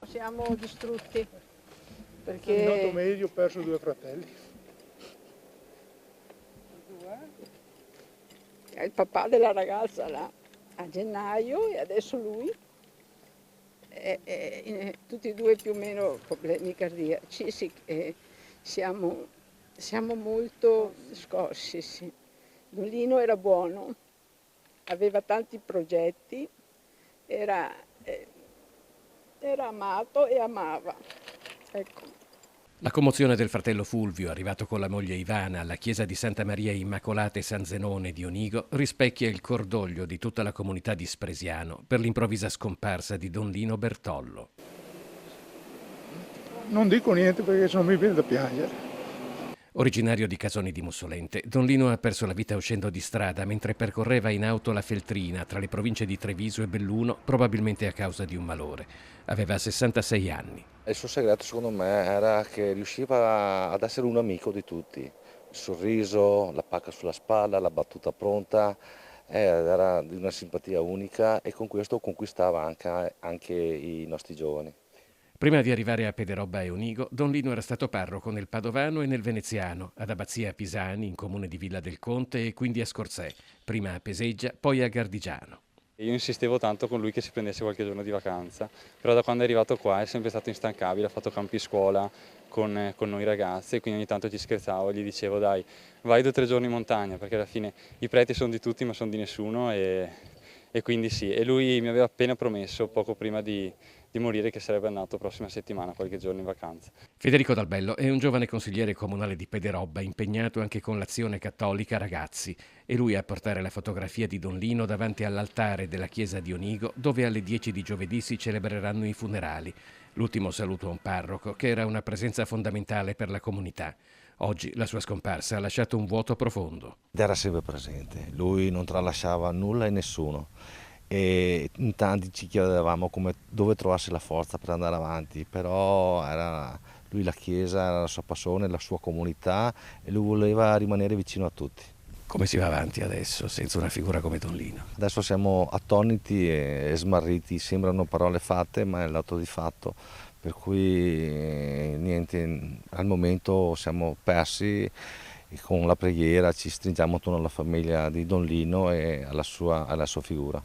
siamo distrutti È terminato perché meglio, ho perso 2 fratelli. è il papà della ragazza là a gennaio e adesso lui, tutti e due più o meno problemi cardiaci, sì, siamo molto scossi, sì. Dolino era buono, aveva tanti progetti, era, eh, era amato e amava. Ecco. La commozione del fratello Fulvio, arrivato con la moglie Ivana alla chiesa di Santa Maria Immacolata e San Zenone di Onigo, rispecchia il cordoglio di tutta la comunità di Spresiano per l'improvvisa scomparsa di Don Lino Bertollo. Non dico niente perché se non mi viene da piangere. Originario di Casoni di Mussolente, Don Lino ha perso la vita uscendo di strada mentre percorreva in auto la Feltrina tra le province di Treviso e Belluno, probabilmente a causa di un malore. Aveva 66 anni. Il suo segreto secondo me era che riusciva ad essere un amico di tutti. Il sorriso, la pacca sulla spalla, la battuta pronta, era di una simpatia unica e con questo conquistava anche i nostri giovani. Prima di arrivare a Pederobba e Onigo, Don Lino era stato parroco nel Padovano e nel Veneziano, ad Abbazia Pisani, in comune di Villa del Conte e quindi a Scorzè, prima a Peseggia, poi a Gardigiano. Io insistevo tanto con lui che si prendesse qualche giorno di vacanza, però da quando è arrivato qua è sempre stato instancabile, ha fatto campi scuola con noi ragazzi e quindi ogni tanto ci scherzavo, gli dicevo dai vai 2 o 3 giorni in montagna perché alla fine i preti sono di tutti ma sono di nessuno e quindi sì, e lui mi aveva appena promesso poco prima di morire che sarebbe andato prossima settimana, qualche giorno in vacanza. Federico Dalbello è un giovane consigliere comunale di Pederobba, impegnato anche con l'Azione Cattolica Ragazzi, e lui a portare la fotografia di Don Lino davanti all'altare della chiesa di Onigo, dove alle 10 di giovedì si celebreranno i funerali. L'ultimo saluto a un parroco che era una presenza fondamentale per la comunità. Oggi la sua scomparsa ha lasciato un vuoto profondo. Era sempre presente, lui non tralasciava nulla e nessuno. E in tanti ci chiedevamo dove trovasse la forza per andare avanti, però era lui la chiesa, era la sua passione, la sua comunità e lui voleva rimanere vicino a tutti. Come si va avanti adesso senza una figura come Don Lino? Adesso siamo attoniti e smarriti, sembrano parole fatte ma è l'atto di fatto, per cui niente, al momento siamo persi e con la preghiera ci stringiamo attorno alla famiglia di Don Lino e alla sua figura.